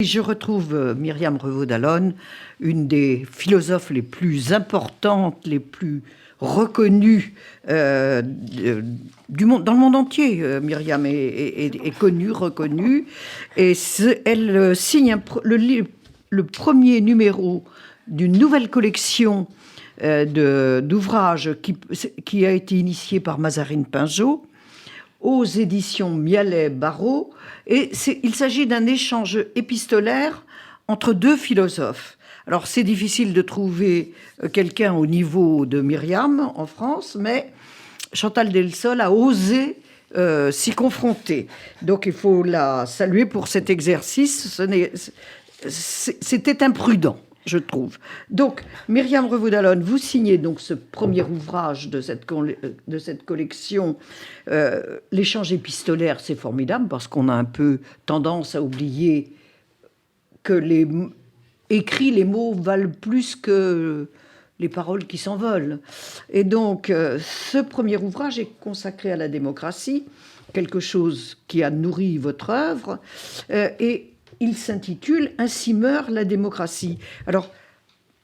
Je retrouve Myriam Revaud-Dallon, une des philosophes les plus importantes, les plus reconnues du monde, dans le monde entier. Myriam est connue, reconnue, et elle signe le premier numéro d'une nouvelle collection d'ouvrages qui a été initiée par Mazarine Pinjot aux éditions Mialet-Barreau. Et il s'agit d'un échange épistolaire entre deux philosophes. Alors, c'est difficile de trouver quelqu'un au niveau de Myriam en France, mais Chantal Delsol a osé s'y confronter. Donc, il faut la saluer pour cet exercice. C'était imprudent, je trouve. Donc, Myriam Revaud-Dallon, vous signez donc ce premier ouvrage de cette collection. L'échange épistolaire, c'est formidable parce qu'on a un peu tendance à oublier que les mots valent plus que les paroles qui s'envolent. Et donc, ce premier ouvrage est consacré à la démocratie, quelque chose qui a nourri votre œuvre, et il s'intitule « Ainsi meurt la démocratie ». Alors,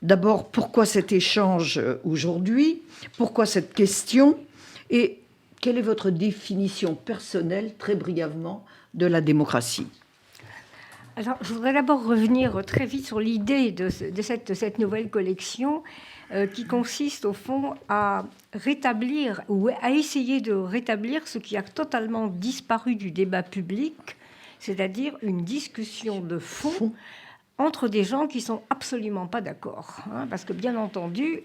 d'abord, pourquoi cet échange aujourd'hui? Pourquoi cette question? Et quelle est votre définition personnelle, très brièvement, de la démocratie? Alors, je voudrais d'abord revenir très vite sur l'idée de cette nouvelle collection qui consiste, au fond, à rétablir ou à essayer de rétablir ce qui a totalement disparu du débat public, c'est-à-dire une discussion de fond entre des gens qui ne sont absolument pas d'accord. Parce que, bien entendu...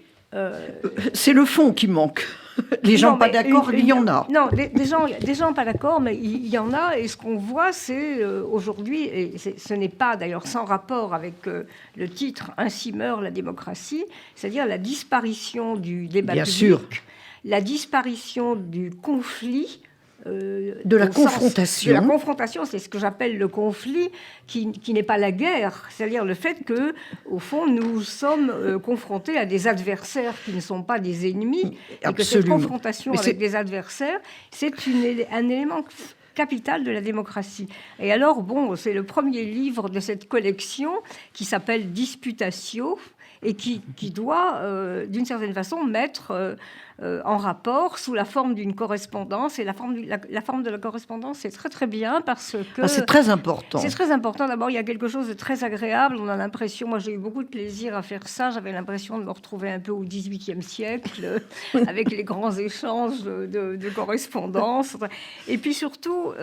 c'est le fond qui manque. Les gens pas d'accord, il y en a. Non, des gens pas d'accord, mais il y en a. Et ce qu'on voit, c'est aujourd'hui, et ce n'est pas d'ailleurs sans rapport avec le titre « Ainsi meurt la démocratie », c'est-à-dire la disparition du débat public, sûr. La disparition du conflit, de la confrontation. De la confrontation, c'est ce que j'appelle le conflit, qui n'est pas la guerre. C'est-à-dire le fait que, au fond, nous sommes confrontés à des adversaires qui ne sont pas des ennemis. Absolument. Et que cette confrontation avec des adversaires, c'est un élément capital de la démocratie. Et alors, c'est le premier livre de cette collection qui s'appelle Disputatio et qui doit, d'une certaine façon, mettre en rapport, sous la forme d'une correspondance. Et la forme de la correspondance, c'est très, très bien parce que... c'est très important. C'est très important. D'abord, il y a quelque chose de très agréable. On a l'impression... Moi, j'ai eu beaucoup de plaisir à faire ça. J'avais l'impression de me retrouver un peu au XVIIIe siècle, avec les grands échanges de correspondance. Et puis surtout,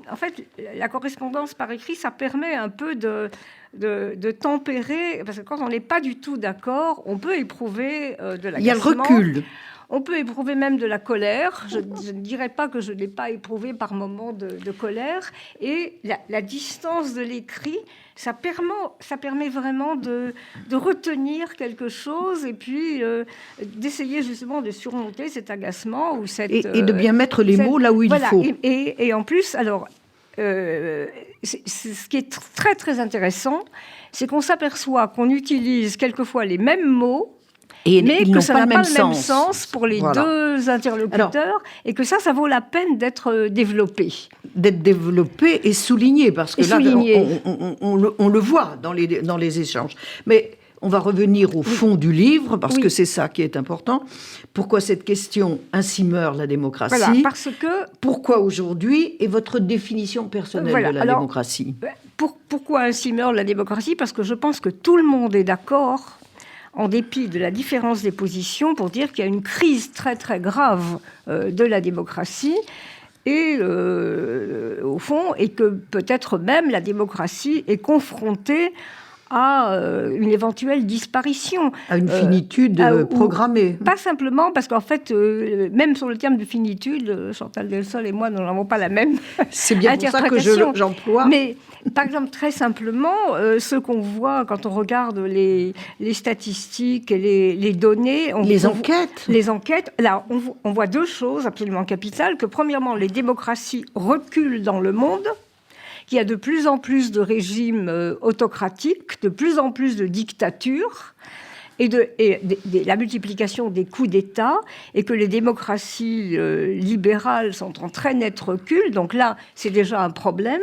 en fait, la correspondance par écrit, ça permet un peu de tempérer, parce que quand on n'est pas du tout d'accord, on peut éprouver de l'agacement. Il y a le recul. On peut éprouver même de la colère. Je ne dirais pas que je n'ai pas éprouvé par moments de colère. Et la distance de l'écrit, ça permet vraiment de retenir quelque chose et puis d'essayer justement de surmonter cet agacement ou cette... Et de bien mettre les mots là où il faut. Et en plus, alors... ce qui est très, très intéressant, c'est qu'on s'aperçoit qu'on utilise quelquefois les mêmes mots, mais que ça n'a pas le même sens pour les deux interlocuteurs, et que ça vaut la peine d'être développé. D'être développé et souligné, parce que là, on le voit dans les échanges. Mais on va revenir au fond du livre, parce que c'est ça qui est important. Pourquoi cette question « Ainsi meurt la démocratie » Voilà, parce que... Pourquoi aujourd'hui et votre définition personnelle de la démocratie? Pourquoi ainsi meurt la démocratie? Parce que je pense que tout le monde est d'accord, en dépit de la différence des positions, pour dire qu'il y a une crise très très grave de la démocratie, et au fond, et que peut-être même la démocratie est confrontée à une éventuelle disparition. À une finitude programmée. Pas simplement, parce qu'en fait, même sur le terme de finitude, Chantal Delsol et moi, nous n'avons pas la même C'est bien pour ça que j'emploie. Mais, par exemple, très simplement, ce qu'on voit quand on regarde les statistiques et les données... Les enquêtes, là, on voit deux choses absolument capitales. Que premièrement, les démocraties reculent dans le monde, qu'il y a de plus en plus de régimes autocratiques, de plus en plus de dictatures, et la multiplication des coups d'État, et que les démocraties libérales sont en très net recul. Donc là, c'est déjà un problème.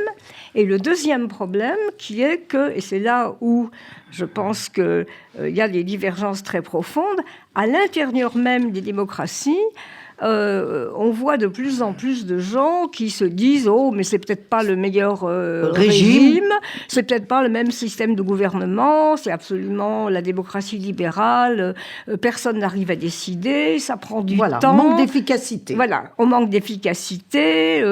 Et le deuxième problème, qui est que, et c'est là où je pense qu'il y a des divergences très profondes, à l'intérieur même des démocraties, on voit de plus en plus de gens qui se disent « Oh, mais c'est peut-être pas le meilleur régime, c'est peut-être pas le même système de gouvernement, c'est absolument la démocratie libérale, personne n'arrive à décider, ça prend du temps. » On manque d'efficacité. Voilà, on manque d'efficacité,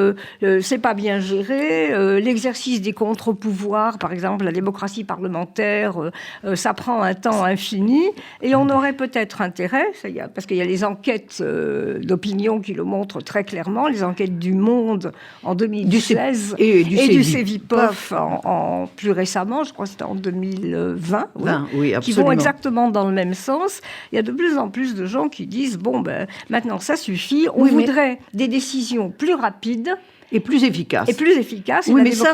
c'est pas bien géré, l'exercice des contre-pouvoirs, par exemple la démocratie parlementaire, ça prend un temps infini, et on aurait peut-être intérêt, parce qu'il y a les enquêtes d'opinion qui le montrent très clairement, les enquêtes du Monde en 2016 et du Cevipof en plus récemment, je crois que c'était en 2020, qui vont exactement dans le même sens. Il y a de plus en plus de gens qui disent bon, ben, maintenant ça suffit, on voudrait des décisions plus rapides et plus efficaces. Oui, mais ça,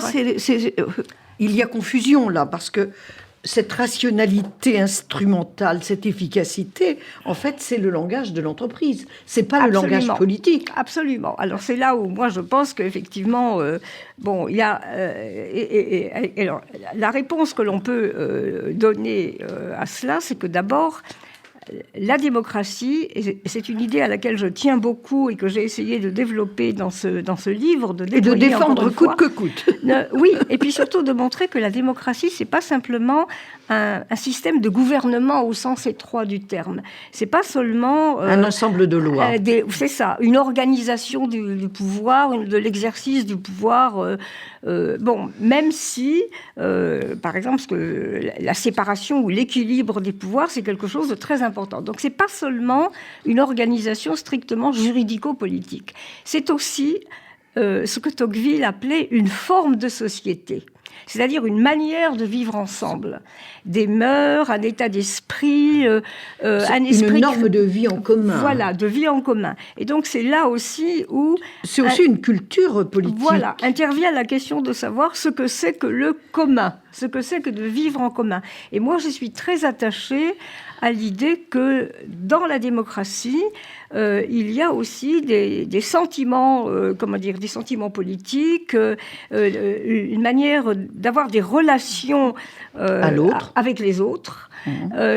il y a confusion là, parce que cette rationalité instrumentale, cette efficacité, en fait, c'est le langage de l'entreprise. C'est pas le langage politique. Absolument. Alors, c'est là où moi, je pense qu'effectivement, il y a... alors, la réponse que l'on peut donner à cela, c'est que d'abord, la démocratie, et c'est une idée à laquelle je tiens beaucoup et que j'ai essayé de développer dans ce livre, et de défendre coûte que coûte. Oui, et puis surtout de montrer que la démocratie, c'est pas simplement un système de gouvernement au sens étroit du terme. C'est pas seulement un ensemble de lois. C'est ça, une organisation du pouvoir, de l'exercice du pouvoir. Même si, par exemple, la séparation ou l'équilibre des pouvoirs, c'est quelque chose de très important. Donc, c'est pas seulement une organisation strictement juridico-politique. C'est aussi ce que Tocqueville appelait une forme de société. C'est-à-dire une manière de vivre ensemble, des mœurs, un état d'esprit, un esprit... Une norme de vie en commun. Voilà, de vie en commun. Et donc c'est là aussi où... C'est aussi une culture politique. Voilà, intervient la question de savoir ce que c'est que le commun, ce que c'est que de vivre en commun. Et moi, je suis très attachée à l'idée que dans la démocratie, il y a aussi des sentiments, des sentiments politiques, une manière d'avoir des relations avec les autres,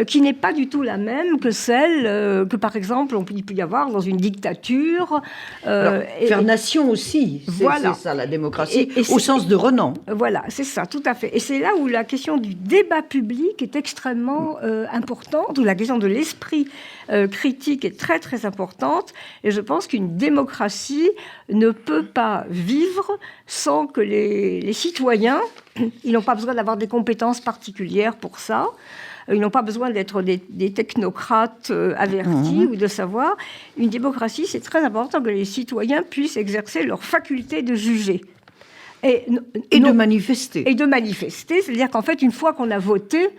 qui n'est pas du tout la même que celle que, par exemple, il peut y avoir dans une dictature. Faire nation aussi, c'est ça la démocratie, au sens de Renan. Voilà, c'est ça, tout à fait. Et c'est là où la question du débat public est extrêmement importante, où la question de l'esprit critique est très, très importante. Et je pense qu'une démocratie ne peut pas vivre sans que les citoyens, ils n'ont pas besoin d'avoir des compétences particulières pour ça. Ils n'ont pas besoin d'être des technocrates avertis ou de savoir. Une démocratie, c'est très important que les citoyens puissent exercer leur faculté de juger. Et de manifester. Et de manifester, c'est-à-dire qu'en fait, une fois qu'on a voté,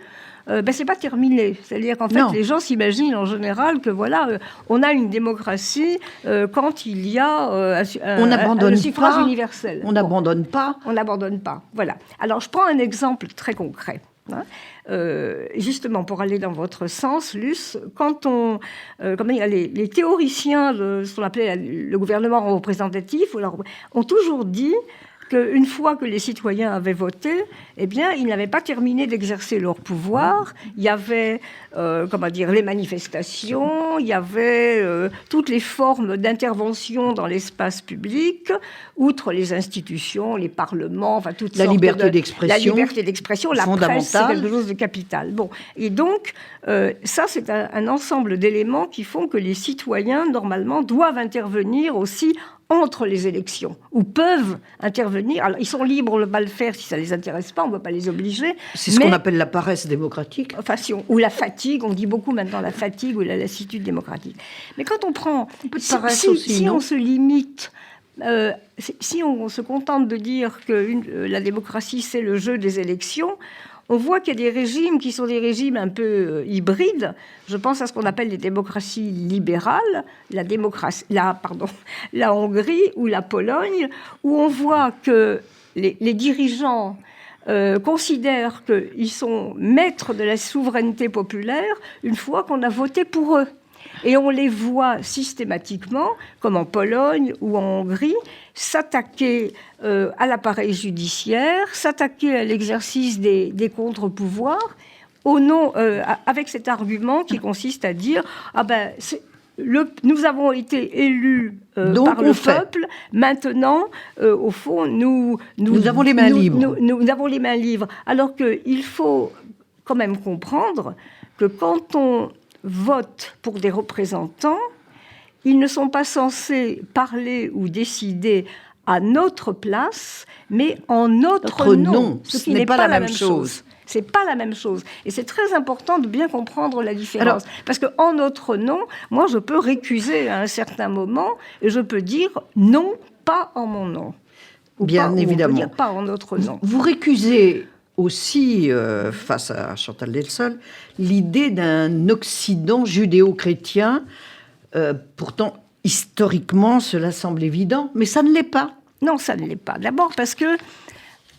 c'est pas terminé. C'est-à-dire qu'en fait, les gens s'imaginent en général que on a une démocratie quand il y a un suffrage universel. On n'abandonne pas. On n'abandonne pas. Voilà. Alors, je prends un exemple très concret. Justement, pour aller dans votre sens, Luce, quand les théoriciens de ce qu'on appelait le gouvernement représentatif ont toujours dit qu'une fois que les citoyens avaient voté, eh bien, ils n'avaient pas terminé d'exercer leur pouvoir. Il y avait, les manifestations, il y avait toutes les formes d'intervention dans l'espace public, outre les institutions, les parlements, enfin toute la liberté d'expression. La liberté d'expression, la presse, c'est quelque chose de capital. Bon, et donc ça, c'est un ensemble d'éléments qui font que les citoyens normalement doivent intervenir aussi entre les élections, ou peuvent intervenir. Alors, ils sont libres de ne pas le faire si ça ne les intéresse pas, on ne va pas les obliger. C'est ce qu'on appelle la paresse démocratique. Enfin, ou la fatigue, on dit beaucoup maintenant la fatigue ou la lassitude démocratique. Mais quand on prend... Si on se limite... si on se contente de dire que la démocratie, c'est le jeu des élections, on voit qu'il y a des régimes qui sont des régimes un peu hybrides. Je pense à ce qu'on appelle les démocraties libérales, la Hongrie ou la Pologne, où on voit que les dirigeants considèrent qu'ils sont maîtres de la souveraineté populaire une fois qu'on a voté pour eux. Et on les voit systématiquement, comme en Pologne ou en Hongrie, s'attaquer à l'appareil judiciaire, s'attaquer à l'exercice des contre-pouvoirs, au nom, avec cet argument qui consiste à dire « Ah ben, nous avons été élus par le peuple, maintenant, au fond, nous avons les mains libres. Nous avons les mains libres. » Alors qu'il faut quand même comprendre que quand on vote pour des représentants, ils ne sont pas censés parler ou décider à notre place, mais en notre nom. Ce qui n'est pas la même chose. C'est pas la même chose. Et c'est très important de bien comprendre la différence. Parce qu'en notre nom, moi, je peux récuser à un certain moment et je peux dire non, pas en mon nom. Ou bien pas, évidemment. Ou on peut dire pas en notre nom. Vous récusez aussi, face à Chantal Delsol, l'idée d'un Occident judéo-chrétien. Pourtant, historiquement, cela semble évident, mais ça ne l'est pas. Non, ça ne l'est pas. D'abord parce que,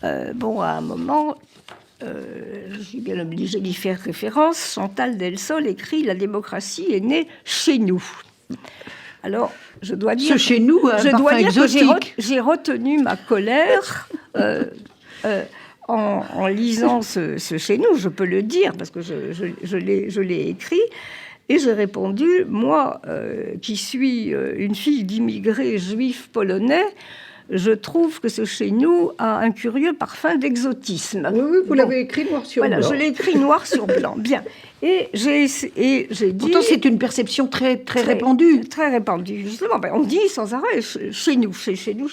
à un moment... je suis bien obligée d'y faire référence. Chantal Delsol écrit « La démocratie est née chez nous ». Alors, je dois dire... Chez nous, que j'ai retenu ma colère en lisant ce chez nous, je peux le dire, parce que je l'ai écrit. Et j'ai répondu, moi, qui suis une fille d'immigrés juifs polonais, je trouve que ce chez nous a un curieux parfum d'exotisme. Oui, vous l'avez écrit noir sur blanc. Voilà, je l'ai écrit noir sur blanc. Bien. Et j'ai dit... Pourtant, c'est une perception très répandue. Très répandue. Justement, on dit sans arrêt chez nous, chez nous.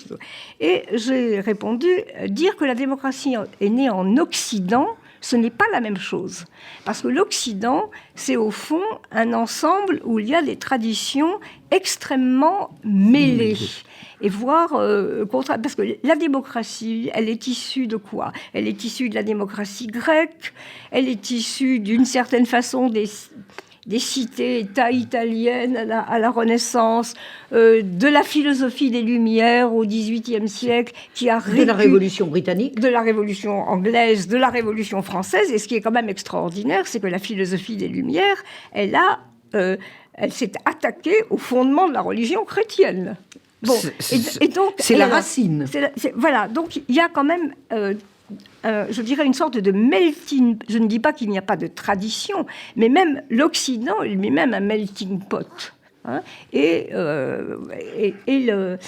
Et j'ai répondu, dire que la démocratie est née en Occident, ce n'est pas la même chose. Parce que l'Occident, c'est au fond un ensemble où il y a des traditions extrêmement mêlées. Et voire, parce que la démocratie, elle est issue de quoi? Elle est issue de la démocratie grecque, elle est issue d'une certaine façon des cités-États italiennes à la Renaissance, de la philosophie des Lumières au XVIIIe siècle, qui a de la Révolution britannique, de la Révolution anglaise, de la Révolution française. Et ce qui est quand même extraordinaire, c'est que la philosophie des Lumières, elle s'est attaquée au fondement de la religion chrétienne. Bon, et donc c'est la racine. Voilà, donc il y a quand même, je dirais, une sorte de melting. Je ne dis pas qu'il n'y a pas de tradition, mais même l'Occident est lui-même un melting pot. Hein, et le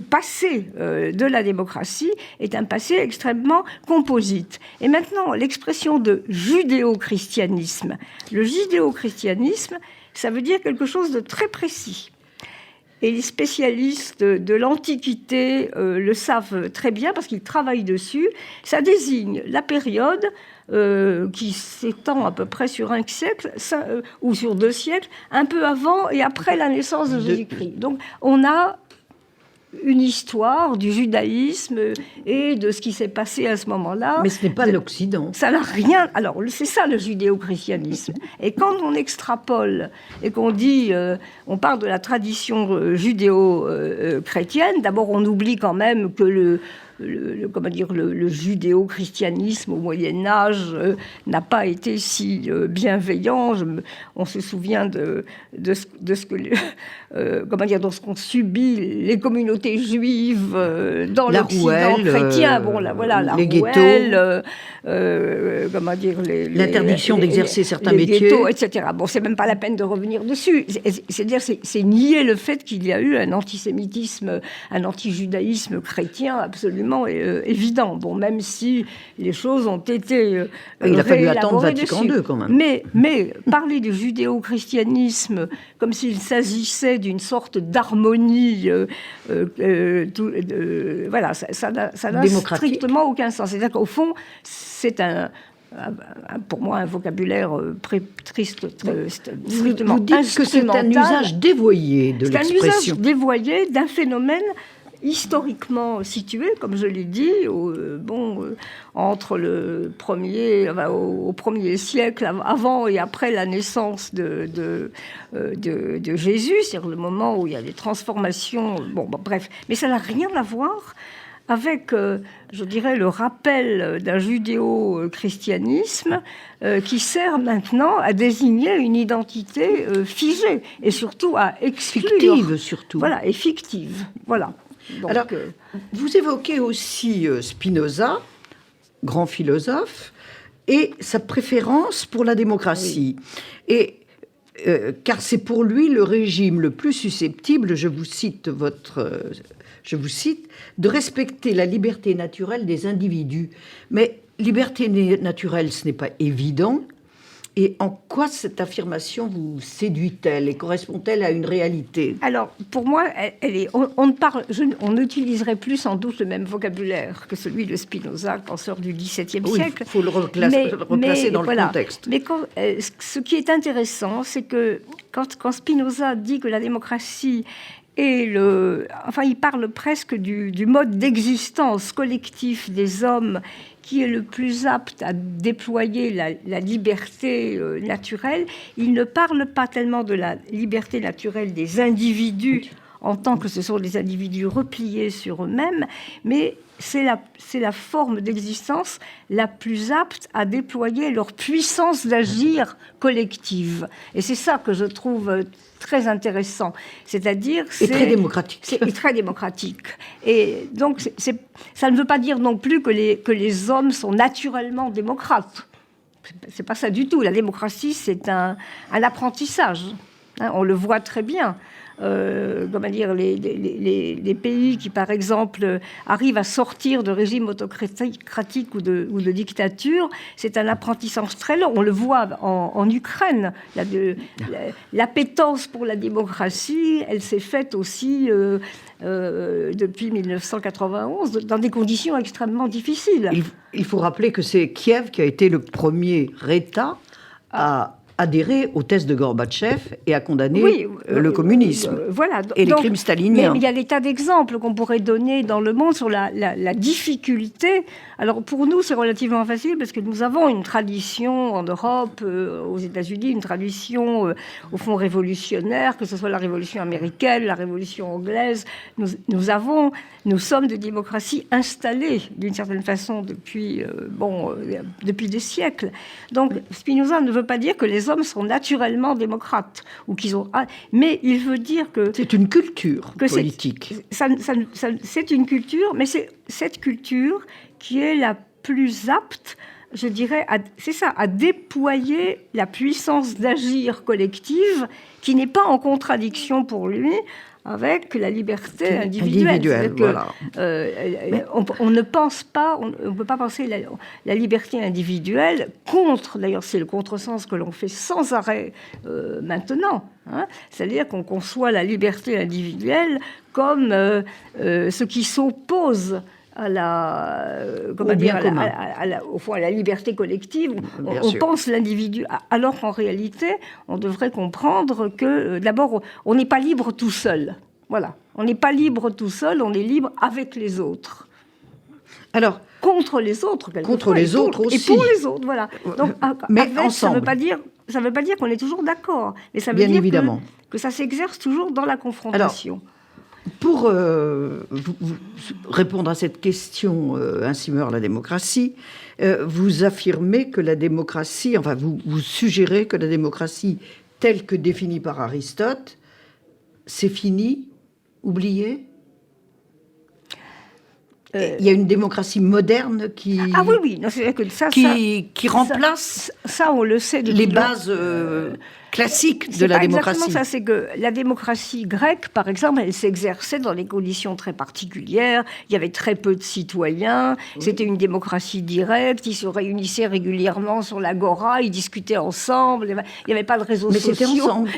passé de la démocratie est un passé extrêmement composite. Et maintenant, l'expression de judéo-christianisme. Le judéo-christianisme, ça veut dire quelque chose de très précis. Et les spécialistes de l'Antiquité le savent très bien parce qu'ils travaillent dessus. Ça désigne la période qui s'étend à peu près sur un siècle ou sur 2 siècles, un peu avant et après la naissance de Jésus-Christ. Donc on a une histoire du judaïsme et de ce qui s'est passé à ce moment-là. Mais ce n'est pas l'Occident. Ça n'a rien... Alors, c'est ça le judéo-christianisme. Et quand on extrapole et qu'on dit... on parle de la tradition judéo-chrétienne, d'abord on oublie quand même que le judéo-christianisme au Moyen-Âge n'a pas été si bienveillant. On se souvient de ce que dans ce qu'ont subi les communautés juives dans l'Occident chrétien. La les rouelle, ghettos, l'interdiction d'exercer certains métiers, ghettos, etc. Bon, c'est même pas la peine de revenir dessus. C'est nier le fait qu'il y a eu un antisémitisme, un antijudaïsme chrétien absolument évident. Bon, même si les choses ont été il a fallu attendre Vatican II quand même. Mais parler du judéo-christianisme comme s'il s'agissait d'une sorte d'harmonie, voilà, ça n'a strictement aucun sens. C'est-à-dire qu'au fond, c'est pour moi un vocabulaire strictement vous dites que c'est un usage dévoyé de l'expression. C'est un usage dévoyé d'un phénomène historiquement situé, comme je l'ai dit, entre au 1er siècle, avant et après la naissance de Jésus, c'est-à-dire le moment où il y a des transformations, bref. Mais ça n'a rien à voir avec, je dirais, le rappel d'un judéo-christianisme qui sert maintenant à désigner une identité figée et surtout à exclure. Fictive, surtout. Voilà, et fictive. Voilà. Donc, alors, vous évoquez aussi Spinoza, grand philosophe, et sa préférence pour la démocratie. Oui. Et car c'est pour lui le régime le plus susceptible, je vous cite, de respecter la liberté naturelle des individus. Mais liberté naturelle, ce n'est pas évident. Et en quoi cette affirmation vous séduit-elle et correspond-elle à une réalité? Alors, pour moi, on n'utiliserait plus sans doute le même vocabulaire que celui de Spinoza, penseur du XVIIe siècle. Il faut le replacer dans le contexte. Mais ce qui est intéressant, c'est que quand Spinoza dit que la démocratie est il parle presque du mode d'existence collectif des hommes qui est le plus apte à déployer la liberté naturelle. Il ne parle pas tellement de la liberté naturelle des individus en tant que ce sont des individus repliés sur eux-mêmes, mais c'est la forme d'existence la plus apte à déployer leur puissance d'agir collective. Et c'est ça que je trouve très intéressant. C'est-à-dire... Et très démocratique. Et très démocratique. Et donc, ça ne veut pas dire non plus que les hommes sont naturellement démocrates. C'est pas ça du tout. La démocratie, c'est un apprentissage. Hein, on le voit très bien. Les pays qui, par exemple, arrivent à sortir de régimes autocratiques ou de dictature, c'est un apprentissage très long. On le voit en Ukraine. L'appétence pour la démocratie, elle s'est faite aussi depuis 1991, dans des conditions extrêmement difficiles. Il faut rappeler que c'est Kiev qui a été le premier État à adhérer au test de Gorbatchev et à condamner le communisme et les crimes staliniens. Mais il y a des tas d'exemples qu'on pourrait donner dans le monde sur la difficulté. Alors pour nous, c'est relativement facile parce que nous avons une tradition en Europe, aux États-Unis, une tradition au fond révolutionnaire, que ce soit la révolution américaine, la révolution anglaise. Nous sommes des démocraties installées d'une certaine façon depuis des siècles. Donc Spinoza ne veut pas dire que les hommes sont naturellement démocrates ou qu'ils ont, mais il veut dire que c'est une culture politique. C'est une culture, mais c'est cette culture qui est la plus apte, je dirais, à déployer la puissance d'agir collective qui n'est pas en contradiction pour lui avec la liberté individuelle. Voilà. On ne pense pas, on ne peut pas penser la liberté individuelle contre, d'ailleurs c'est le contresens que l'on fait sans arrêt maintenant, hein, c'est-à-dire qu'on conçoit la liberté individuelle comme ce qui s'oppose à au fond, à la liberté collective. On pense l'individu, alors qu'en réalité, on devrait comprendre que, d'abord, on n'est pas libre tout seul. Voilà. On n'est pas libre tout seul, on est libre avec les autres. Alors, contre les autres, contre les autres aussi. Et pour les autres, voilà. Donc, mais ensemble. Ça ne veut pas dire qu'on est toujours d'accord, mais ça veut Bien dire évidemment. Que ça s'exerce toujours dans la confrontation. Alors, pour vous répondre à cette question, ainsi meurt la démocratie, vous affirmez que la démocratie, enfin vous suggérez que la démocratie telle que définie par Aristote, c'est fini, oublié. Il y a une démocratie moderne qui... Ah oui, non, c'est vrai que qui remplace ça, on le sait les bases classique de la démocratie. Exactement ça, c'est que la démocratie grecque, par exemple, elle s'exerçait dans des conditions très particulières. Il y avait très peu de citoyens. Oui. C'était une démocratie directe. Ils se réunissaient régulièrement sur l'agora. Ils discutaient ensemble. Il n'y avait pas de réseaux sociaux. Mais c'était ensemble.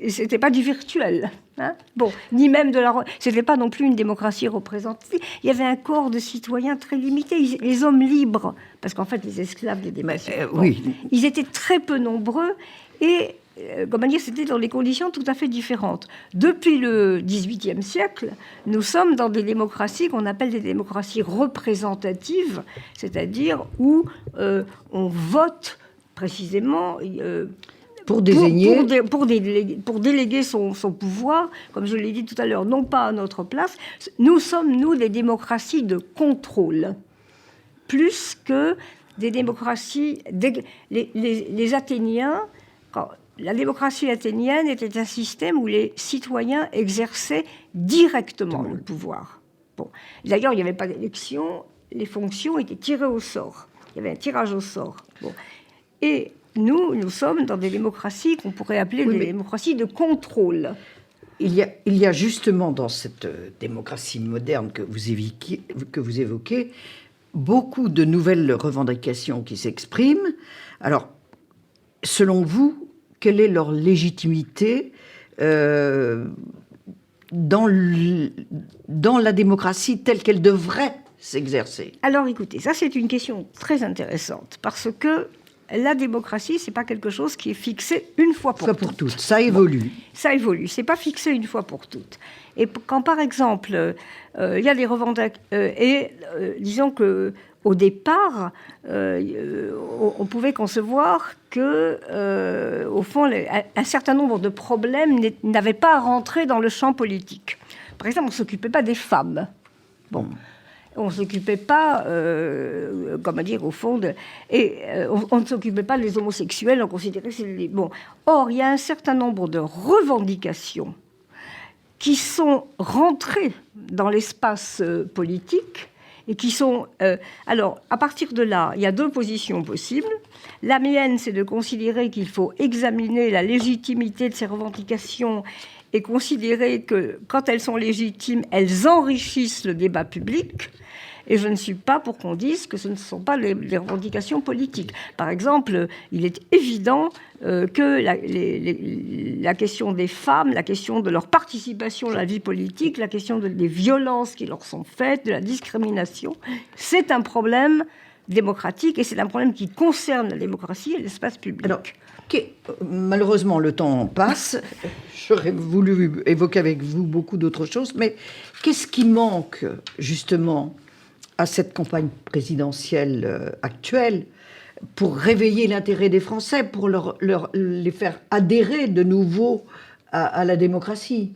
C'était pas du virtuel. Hein, ni même c'était pas non plus une démocratie représentative. Il y avait un corps de citoyens très limité. Les hommes libres, parce qu'en fait, les esclaves des démocraties, ils étaient très peu nombreux et, c'était dans des conditions tout à fait différentes. Depuis le XVIIIe siècle, nous sommes dans des démocraties qu'on appelle des démocraties représentatives, c'est-à-dire où on vote précisément... Pour désigner... Pour déléguer son pouvoir, comme je l'ai dit tout à l'heure, non pas à notre place. Nous sommes, nous, des démocraties de contrôle, plus que des démocraties... Les Athéniens... La démocratie athénienne était un système où les citoyens exerçaient directement le pouvoir. Bon. D'ailleurs, il n'y avait pas d'élection, les fonctions étaient tirées au sort. Il y avait un tirage au sort. Bon. Et nous sommes dans des démocraties qu'on pourrait appeler des démocraties de contrôle. Il y a justement dans cette démocratie moderne que vous évoquez beaucoup de nouvelles revendications qui s'expriment. Alors, selon vous, quelle est leur légitimité dans la démocratie telle qu'elle devrait s'exercer? Alors écoutez, ça c'est une question très intéressante, parce que la démocratie, c'est pas quelque chose qui est fixé une fois pour toutes. Ça évolue. Bon, ça évolue, c'est pas fixé une fois pour toutes. Et quand par exemple, il y a des revendications, disons que au départ, on pouvait concevoir que, au fond, un certain nombre de problèmes n'avaient pas à rentrer dans le champ politique. Par exemple, on ne s'occupait pas des femmes. Bon. On ne s'occupait pas, comment dire, au fond, on ne s'occupait pas des homosexuels, on considérait que c'est... Bon. Or, il y a un certain nombre de revendications qui sont rentrées dans l'espace politique et qui sont... alors, à partir de là, il y a deux positions possibles. La mienne, c'est de considérer qu'il faut examiner la légitimité de ces revendications et considérer que, quand elles sont légitimes, elles enrichissent le débat public. Et je ne suis pas pour qu'on dise que ce ne sont pas les revendications politiques. Par exemple, il est évident que la question des femmes, la question de leur participation à la vie politique, la question des violences qui leur sont faites, de la discrimination, c'est un problème démocratique et c'est un problème qui concerne la démocratie et l'espace public. Alors, malheureusement, le temps passe. J'aurais voulu évoquer avec vous beaucoup d'autres choses, mais qu'est-ce qui manque justement à cette campagne présidentielle actuelle pour réveiller l'intérêt des Français, pour les faire adhérer de nouveau à la démocratie?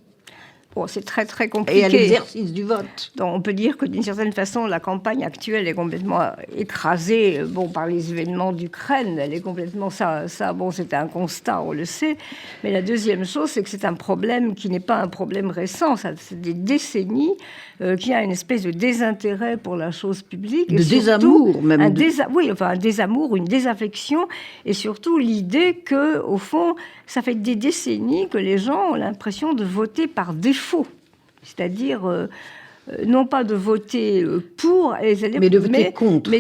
Bon, c'est très, très compliqué. Et à l'exercice du vote. Donc, on peut dire que, d'une certaine façon, la campagne actuelle est complètement écrasée par les événements d'Ukraine. Elle est complètement... Ça, c'est un constat, on le sait. Mais la deuxième chose, c'est que c'est un problème qui n'est pas un problème récent. C'est des décennies qui a une espèce de désintérêt pour la chose publique. De désamour, même. Un désamour, une désaffection. Et surtout, l'idée que, au fond, ça fait des décennies que les gens ont l'impression de voter par défaut. C'est-à-dire, non pas de voter pour, mais de voter contre.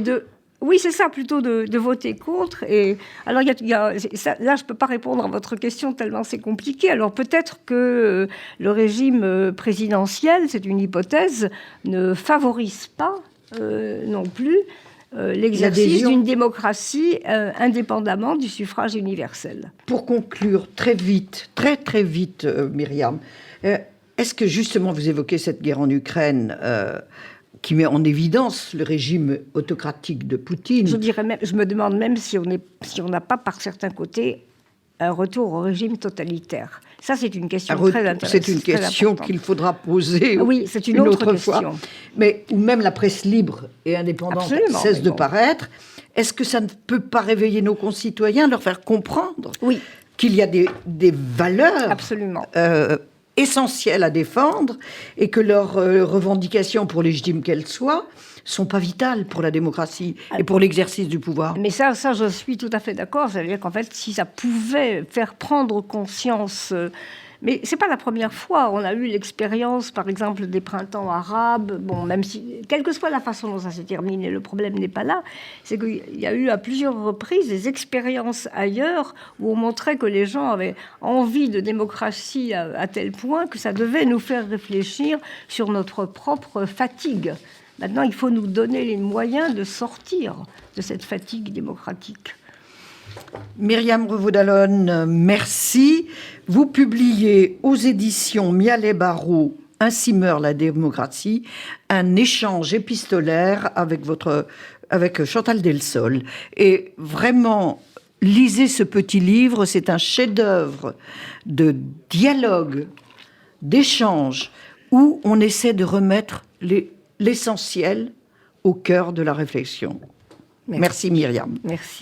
Oui, c'est ça, plutôt de voter contre. Et alors, là, je ne peux pas répondre à votre question tellement c'est compliqué. Alors, peut-être que le régime présidentiel, c'est une hypothèse, ne favorise pas non plus l'exercice d'une démocratie indépendamment du suffrage universel. Pour conclure, très très vite, Myriam, est-ce que justement vous évoquez cette guerre en Ukraine qui met en évidence le régime autocratique de Poutine? Je me demande même si on n'a pas par certains côtés un retour au régime totalitaire. Ça, c'est une question très intéressante. C'est une question qu'il faudra poser c'est une autre question. Fois. Mais où même la presse libre et indépendante cesse de paraître. Est-ce que ça ne peut pas réveiller nos concitoyens, leur faire comprendre qu'il y a des valeurs essentielles à défendre et que leurs revendications, pour légitimes qu'elles soient, sont pas vitales pour la démocratie et pour l'exercice du pouvoir? Mais ça, je suis tout à fait d'accord. C'est-à-dire qu'en fait, si ça pouvait faire prendre conscience... mais c'est pas la première fois. On a eu l'expérience, par exemple, des printemps arabes. Bon, même si, quelle que soit la façon dont ça s'est terminé, le problème n'est pas là. C'est qu'il y a eu à plusieurs reprises des expériences ailleurs où on montrait que les gens avaient envie de démocratie à tel point que ça devait nous faire réfléchir sur notre propre fatigue. Maintenant, il faut nous donner les moyens de sortir de cette fatigue démocratique. Myriam Revaud-Dallon, merci. Vous publiez aux éditions Mialet-Barrot « Ainsi meurt la démocratie », un échange épistolaire avec Chantal Delsol. Et vraiment, lisez ce petit livre, c'est un chef-d'œuvre de dialogue, d'échange, où on essaie de remettre l'essentiel au cœur de la réflexion. Merci Myriam. Merci.